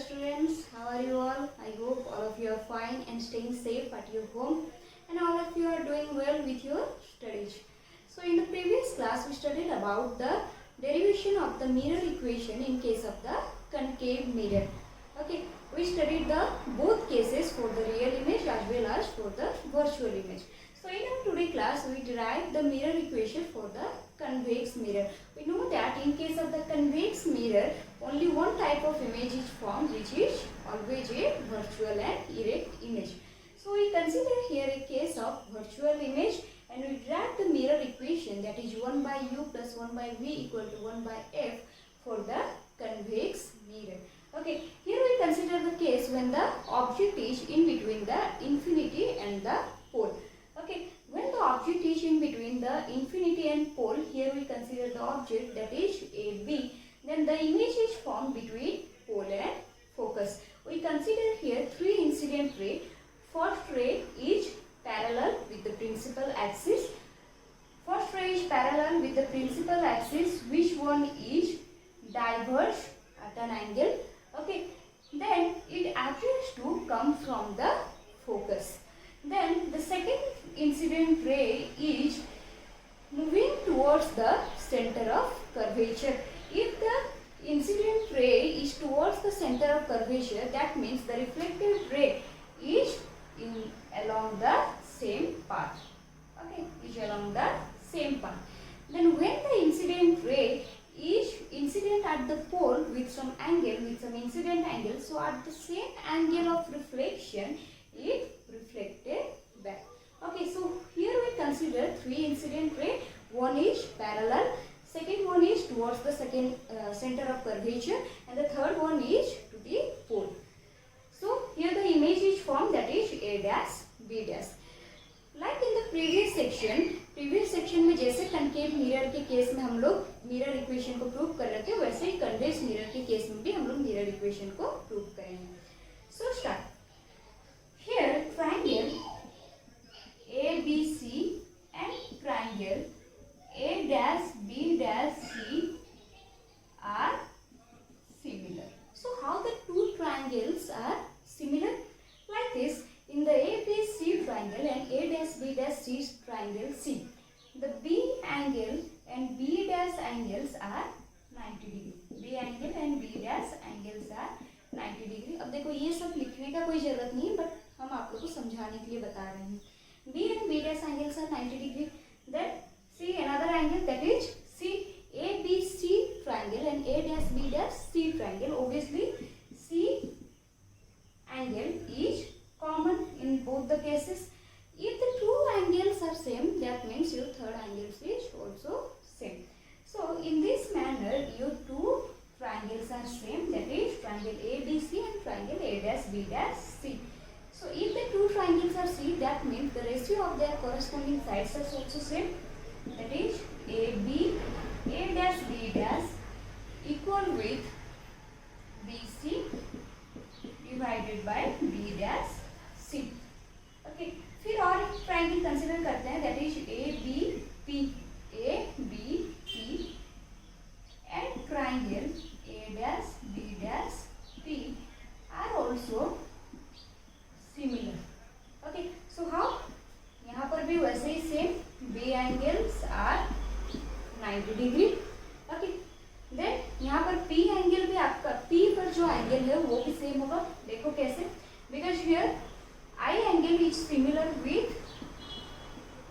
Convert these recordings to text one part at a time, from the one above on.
students, how are you all? I hope all of you are fine and staying safe at your home and all of you are doing well with your studies. So in the previous class we studied about the derivation of the mirror equation in case of the concave mirror. Okay, we studied the both cases for the real image as well as for the virtual image. So in our today class we derived the mirror equation for the convex mirror. We know that in case of the convex mirror only one type of image is formed, which is always a virtual and erect image. So we consider here a case of virtual image and we derive the mirror equation, that is 1 by u plus 1 by v equal to 1 by f for the convex mirror. Okay, here we consider the case when the object is in between the infinity and the pole. Okay, when the object is in between the infinity and pole, here we consider the object, that is AB. Then the image is formed between pole and focus. We consider here three incident ray. First ray is parallel with the principal axis. First ray is parallel with the principal axis, which one is diverge at an angle. Okay, then it appears to come from the focus. Then the second incident ray is moving towards the center of curvature. If the incident ray is towards the center of curvature, that means the reflected ray is along the same path. Okay, is along the same path. Then when the incident ray is incident at the pole with some angle, with some incident angle, so at the same angle of reflection, it reflected back. Okay, so here we consider three incident ray. One is parallel, second one is towards the center of curvature, and the third one is to the pole. So here the image is formed, that is A dash B dash. Like in the previous section में जैसे concave mirror के case में हम लोग mirror equation को prove कर रहे थे, वैसे ही convex mirror के केस में भी हम लोग mirror equation को prove करेंगे. So start. Here triangle ABC and triangle A dash B dash C are similar. So how the two triangles are similar? Like this, in the ABC triangle and A dash B dash C triangle C, the B angle and B dash angles are 90 degree. B angle and B dash angles are 90 degree. अब देखो ये सब लिखने का कोई जरूरत नहीं है, बट हम आप लोग को समझाने के लिए बता रहे हैं. B and B dash angles are 90 degree. Then see another angle, that is see ABC triangle and A dash B dash C triangle. Obviously C angle is common in both the cases. If the two angles are same, that means your third angle is also same. So in this manner your two triangles are same, that is triangle ABC and triangle A dash B dash C. So if the two triangles are C, that means the ratio of their corresponding sides is also same, that is AB A dash B dash equal with BC divided by B dash C. Okay, फिर और एक triangle consider करते हैं, that is ABP and triangle A dash B dash P are also similar. Okay, so how? यहाँ पर भी वैसे ही same, B angles are 90 degree. Okay, then यहाँ पर P एंगल भी आपका, P पर जो एंगल है वो भी सेम होगा. देखो कैसे, because here I angle is similar with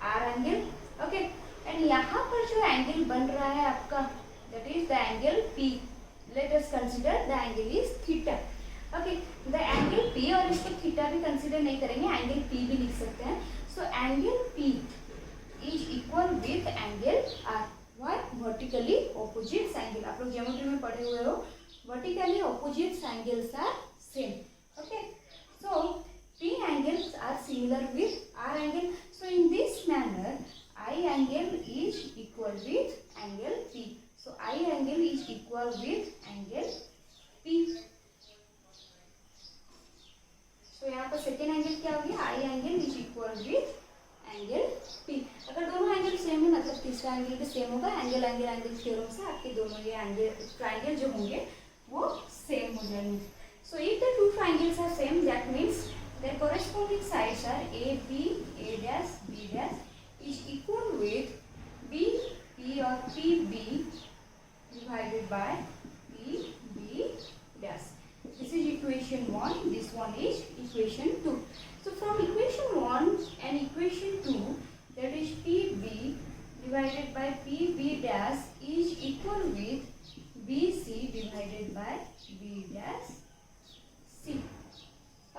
R angle. Okay, and यहाँ पर जो एंगल बन रहा है आपका, that is the angle P. Let us consider the angle is theta. Okay, the angle P, और इसको theta भी consider नहीं करेंगे, angle P भी लिख सकते हैं. So angle P is equal with angle R. Why? Vertically opposite angle. आप लोग ज्योमेट्री में पढ़े हुए हो, vertically opposite angles are same. Okay, so P angles are similar with R angle. So in this manner, I angle is equal with angle P. So I angle is equal with angle P. So यहाँ पर second angle क्या हो गया? I angle is equal with angle P. अगर दोनों angle same है मतलब तीसरा एंगल भी सेम होगा. एंगल एंगल एंगल थ्योरम से आपके दोनों ये एंगल ट्रायंगल जो होंगे वो सेम हो जाएंगे. So if the two triangles are same, that means their corresponding sides are AB, A dash, B dash is equal with B, P or PB divided by P, B dash. This is equation 1, this one is equation 2. So from equation 1 and equation 2, that is PB divided by PB dash is equal with BC divided by B dash C.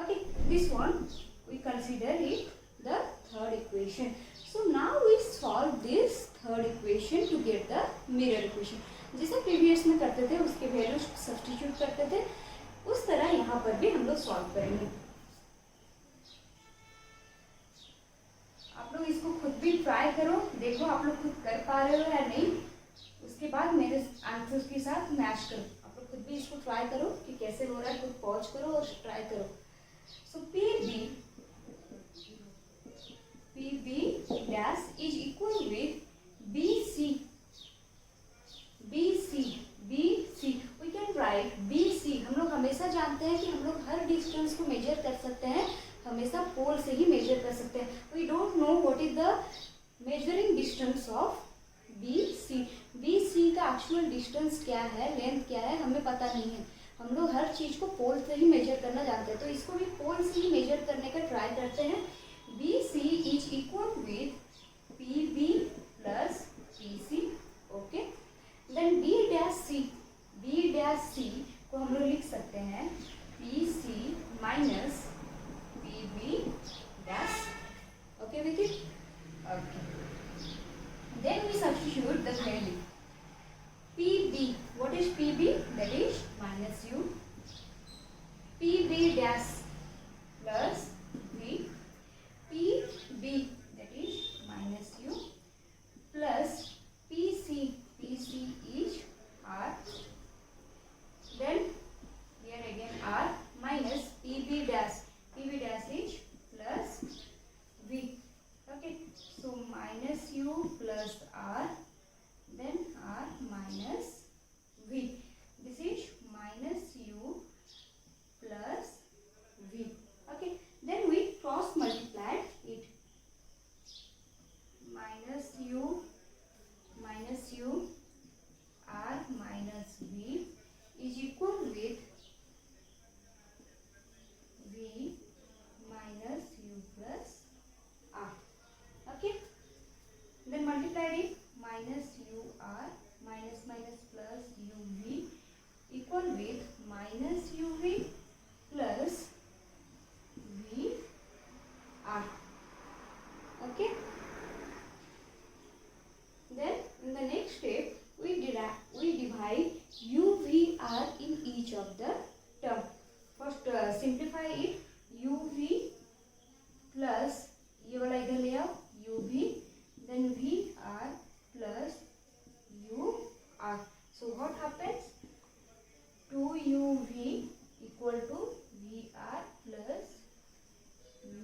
Okay, this one we consider it the third equation. So now we solve this third equation to get the mirror equation. जैसे previous में करते थे उसके value substitute करते थे, उस तरह यहाँ पर भी हम लोग सॉल्व करेंगे. आप लोग इसको खुद भी ट्राई करो, देखो आप लोग खुद कर पा रहे हो या नहीं. उसके बाद मेरे आंसर के साथ मैच करो. आप लोग खुद भी इसको ट्राई करो कि कैसे हो रहा है, खुद पॉज करो और ट्राई करो. सो PB dash is equal with BC. We can write BC. हम लोग हमेशा जानते हैं कि हम लोग हर डिस्टेंस को मेजर कर सकते हैं, हमेशा पोल से ही मेजर कर सकते हैं. We don't know what is the measuring distance of BC. BC का एक्चुअल डिस्टेंस क्या है, लेंथ क्या है, हमें पता नहीं है. हम लोग हर चीज को पोल से ही मेजर करना जानते हैं, तो इसको भी पोल से ही मेजर करने का ट्राई करते हैं. BC is equal with PB plus PC. Okay, then B dash C को हम लोग लिख सकते हैं PC minus PB dash. Okay with it? Okay. Then we substitute the value. PB, what is PB? That is minus U. PB dash plus V. PB, that is minus U, plus PC is R. Then here again R minus PB dash is plus V. Okay, so minus U plus R, then R minus V. This is minus U plus V. Okay, then we cross multiply it. Minus U R minus V is equal with V minus U plus R. Okay, then multiply it. Minus UR minus plus UV equal with minus UV plus VR. Okay, then in the next step we divide UVR in each of the term. First simplify it. UV plus ये वाला इधर ले आओ UV, then VR plus UR. So what happens? 2UV equal to VR plus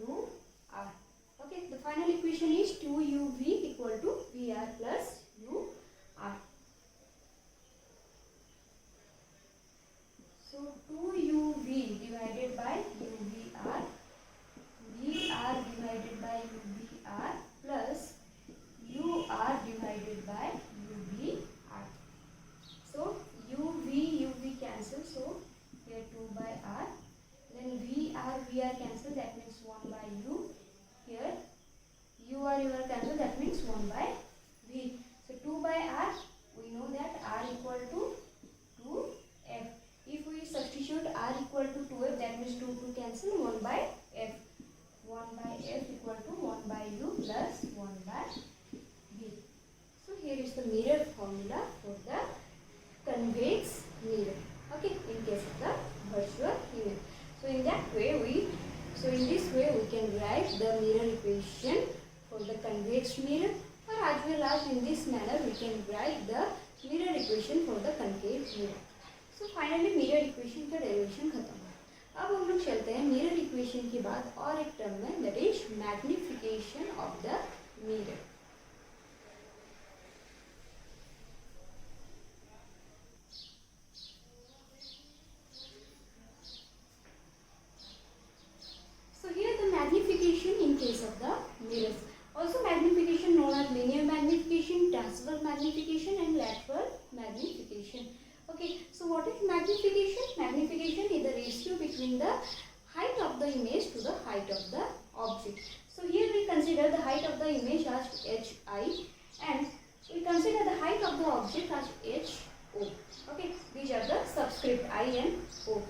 UR. Okay, the final equation is 2UV equal to VR plus UR. So 2UV divided by UVR, VR divided by UVR plus UR divided by UVR. So UV cancel, so here 2 by R. Then VR cancel, that means 1 by U. Here UR cancel, that means 1 by V. So 2 by R, we know that R equal to 2F. If we substitute R equal to 2F, that means 2 cancel, 1 by F. 1 by F equal to 1 by U plus 1 by V. So here is the mirror formula for the convex mirror. Okay, in case of the virtual image. So in this way we can write the mirror equation for the convex mirror, or as well as in this manner we can write the mirror equation for the concave mirror. So finally mirror equation का derivation खत्म. अब हम लोग चलते हैं mirror equation के बाद और एक टर्म में, that is magnification of the mirror. between the height of the image to the height of the object. So here we consider the height of the image as hi and we consider the height of the object as ho. Okay, these are the subscript I and o.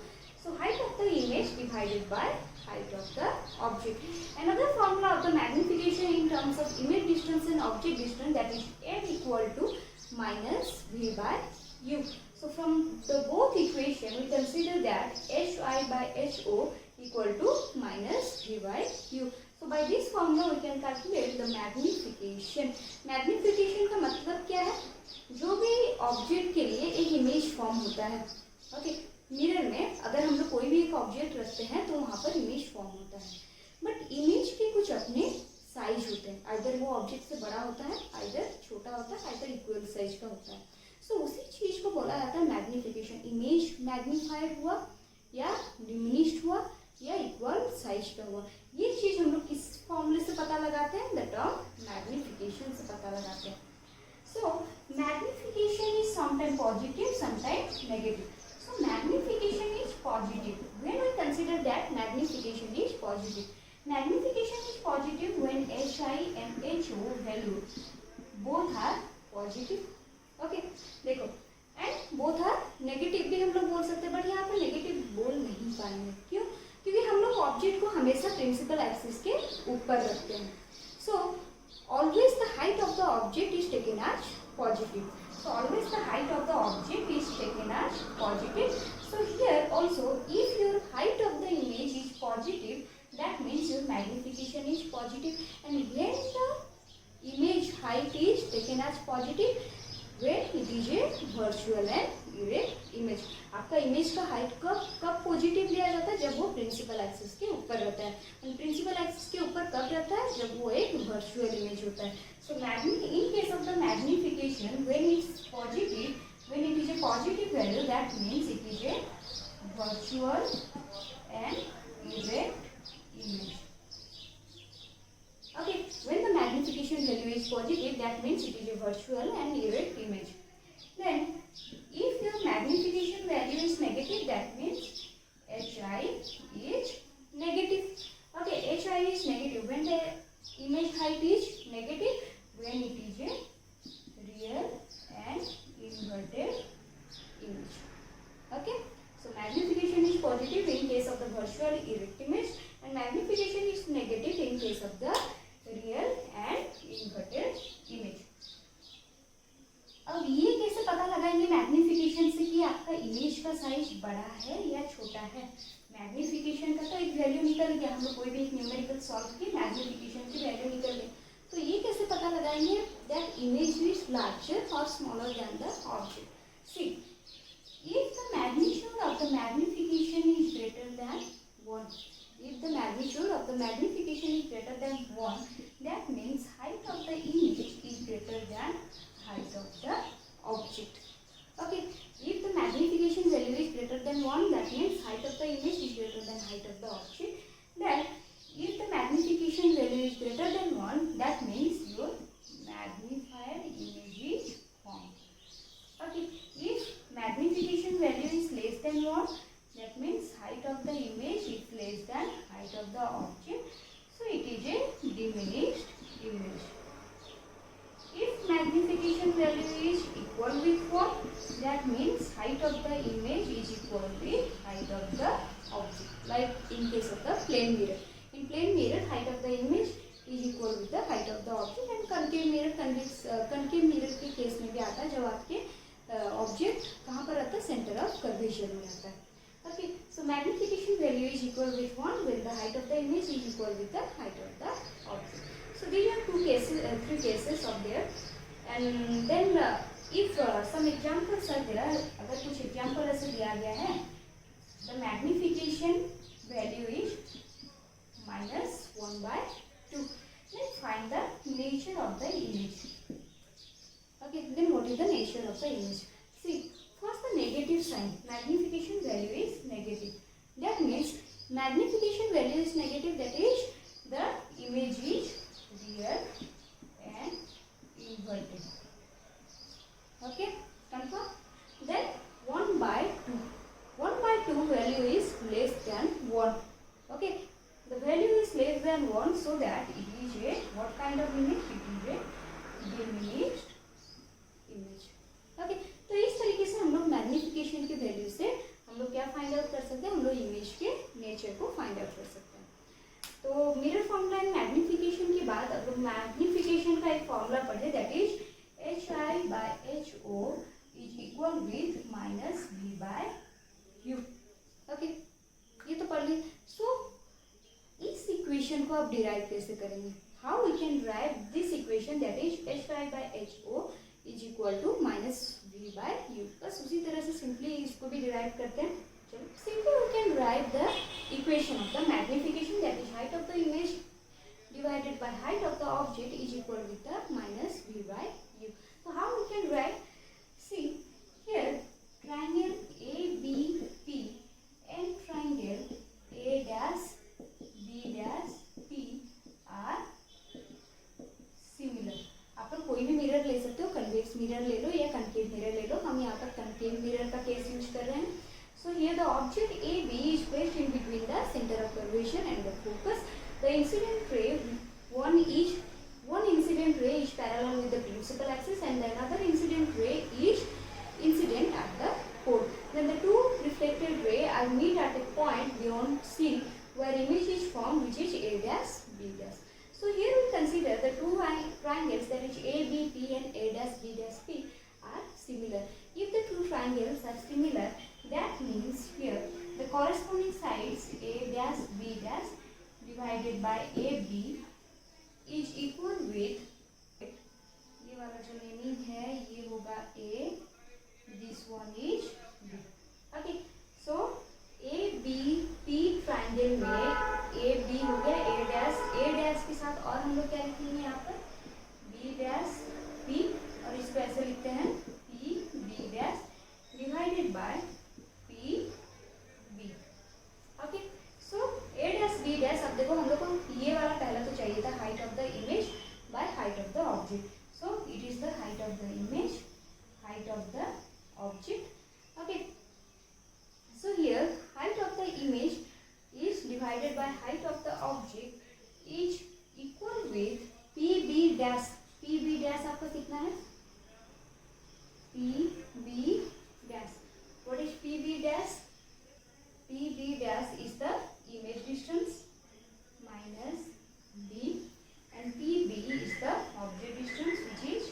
So height of the image divided by height of the object. Another formula of the magnification in terms of image distance and object distance, that is m equal to minus v by u. So from the both equation we consider that hi by ho equal to minus v by u. So by this formula we can calculate the magnification. Magnification का मतलब क्या है? जो भी object के लिए एक image form होता है, ओके, मिरर में अगर हम लोग कोई भी एक ऑब्जेक्ट रखते हैं तो वहाँ पर इमेज फॉर्म होता है, बट इमेज के कुछ अपने साइज होते हैं, आइदर वो ऑब्जेक्ट से बड़ा होता है, आइदर छोटा होता है, आइदर इक्वल साइज का होता है. सो उसी चीज को बोला जाता है मैग्निफिकेशन. इमेज मैग्नीफाइड हुआ या डिमिनिश्ड हुआ या इक्वल साइज का हुआ, ये चीज हम लोग किस फॉर्मूले से पता लगाते हैं? द टर्म मैग्निफिकेशन से पता लगाते हैं. So magnification is sometimes positive, sometimes negative. So magnification is positive. When we consider that magnification is positive. Magnification is positive when hi and ho value both are positive. Okay, देखो, and both are negative भी हम लोग बोल सकते हैं, but यहाँ पर negative बोल नहीं पाएंगे. क्यों? क्योंकि हम लोग ऑब्जेक्ट को हमेशा प्रिंसिपल एक्सिस के ऊपर रखते हैं. So always the height of the object is taken as positive. So always the height of the object is taken as positive. So here also, if your height of the image is positive, that means your magnification is positive. And when the image height is taken as positive, when it is a virtual and erect image. आपका image का height कब positive लिया जाता है? जब वो principal axis के ऊपर रहता है. प्रिंसिपल एक्सिस के ऊपर कब रहता है? जब वो एक वर्चुअल इमेज होता है. So in case of the magnification, when it's positive, when it is a positive value, that means it is a virtual and erect image. Okay, when the magnification value is positive, that means it is a virtual and erect image. Then, if your magnification value is negative, that means hi is negative. Okay, hi is negative when the image height is negative, when it is a real and inverted image. Okay, so magnification is positive in case of the virtual erect image, and magnification is negative in case of the real and inverted image. अब ये कैसे पता लगाएंगे magnification से कि आपका image का size बड़ा है या छोटा है? मैग्निफिकेशन का तो एक वैल्यू निकल गया, हम लोग कोई भी एक न्यूमेरिकल सॉल्व की मैग्निफिकेशन की वैल्यू निकल गई, तो ये कैसे पता लगाएंगे दैट इमेज इज लार्जर और smaller than the object? See, if the magnitude of the magnification is greater than 1, if the magnitude of the magnification is greater than 1, that means height of the image is greater than height of the object. Okay, if the magnification value is greater than 1, that means height of the image is greater than height of the object. Then if the magnification value is greater than 1, that means your magnified image is formed. Okay, if magnification value is less than 1, that means height of the image is less than height of the object, so it is a diminished image. If magnification value is equal with 1, that means height of the image is equal with height of the object. Like in case of the plane mirror. In plane mirror, height of the image is equal with the height of the object, and concave mirror के case में भी आता है जब आपके object कहाँ पर आता है? सेंटर ऑफ कर्वेचर में आता है. Okay, so magnification value is equal with 1 when the height of the image is equal with the height of the object. So these are three cases of there. And then if some examples are there, अगर कुछ example ऐसे दिया गया है, the magnification value is minus 1 by 2. Let's find the nature of the image. Okay, then what is the nature of the image? See. First, the negative sign. Magnification value is negative. That means magnification value is negative. That is the image is real and inverted. Okay, confirm. Then 1 by 2. 1 by 2 value is less than so that it is a what kind of image? It is a diminished image. Okay, तो इस तरीके से हम लोग magnification की value से हम लोग क्या फाइंड आउट कर सकते हैं? हम लोग इमेज के नेचर को फाइंड आउट कर सकते हैं. तो मिरर फॉर्मूला एंड मैग्निफिकेशन के बाद अब मैग्निफिकेशन का एक फॉर्मूला पढ़े, that is HI/HO is equal with minus V/U. Okay, ये तो पढ़ ली. सो इस इक्वेशन को आप डिराइव कैसे करेंगे? How we can derive this equation, that is HI/HO is equal to minus V/U. बस उसी तरह से सिंपली इसको भी डिराइव करते हैं. चलो, simply we can derive the equation of the magnification, that is height of the image divided by height of the object is equal with the minus V/U. So how we can write? See here, triangle ABP and triangle A'/B'/P are similar. आप लोग कोई भी mirror ले सकते हो, convex mirror ले लो या concave mirror ले लो. हम यहाँ पर कनकेव मिरर का केस यूज कर रहे हैं. So here the object AB is placed in between the center of curvature and the focus. The incident ray, one incident ray is parallel with the principal axis and another incident ray is incident at the pole. Then the two reflected ray are meet at a point beyond C where image is formed, which is A'/B'. So here we consider the two triangles, that is ABP and A'/B'/P are similar. If the two triangles are similar, that means here the corresponding sides A'/B' divided by AB is equal with, ये वाला जो meaning है ये होगा A, this one is B. Okay, so ABP triangle में AB हो गया A' के साथ, और हम लोग क्या लिखेंगे यहाँ पर B'/P, और इसको ऐसे लिखते हैं PB' divided by PB. Okay, so A'/B', अब देखो हम लोग को ये वाला पहला तो चाहिए था, height of the image by height of the object. So it is the height of the image, height of the object. Okay, so here height of the image is divided by height of the object is equal with PB'. PB' आपका कितना है? PB'. What is PB'? PB' is the image distance minus B, and PB is the object distance, which is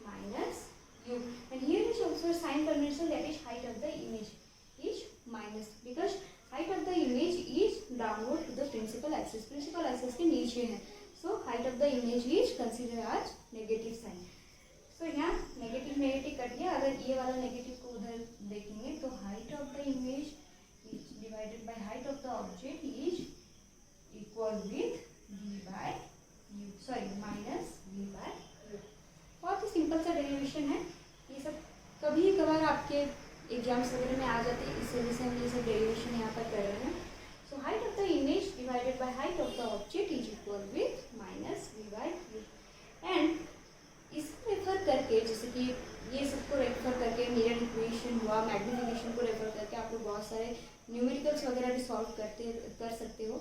minus U. And here is also a sign convention, that is height of the image is minus, because height of the image is downward to the principal axis. Principal axis के नीचे है, so height of the image is considered as negative sign. So यहाँ negative cut गया. अगर ये वाला negative को उधर देखेंगे तो height of the image is divided by height of the object is equal with V/U, sorry minus V/U. बहुत ही सिंपल सा डेरिवेशन है. ये सब कभी कभार आपके एग्जाम्स वगैरह में आ जाते हैं, इस वजह से हम ये सब डेरिवेशन यहाँ पर कर रहे हैं. So height of the image divided by height of the object is equal with minus V/U. And इसको रेफर करके, जैसे कि ये सबको रेफर करके मिरर इक्वेशन हुआ, मैग्निफिकेशन को रेफर करके आप लोग बहुत सारे न्यूमेरिकल्स वगैरह भी सॉल्व कर सकते हो.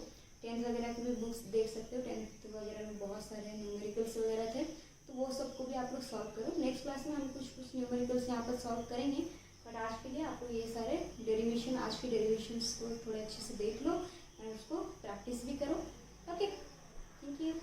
10th वगैरह की भी बुक्स देख सकते हो. 10th वगैरह में बहुत सारे न्यूमेरिकल्स वगैरह थे, तो वो सबको भी आप लोग सॉल्व करो. नेक्स्ट क्लास में हम कुछ न्यूमेरिकल्स यहाँ पर सॉल्व करेंगे, बट आज के लिए आपको ये सारे डेरिवेशन, आज के डेरिवेशंस को थोड़े अच्छे से देख लो एंड उसको प्रैक्टिस भी करो. Okay, thank you.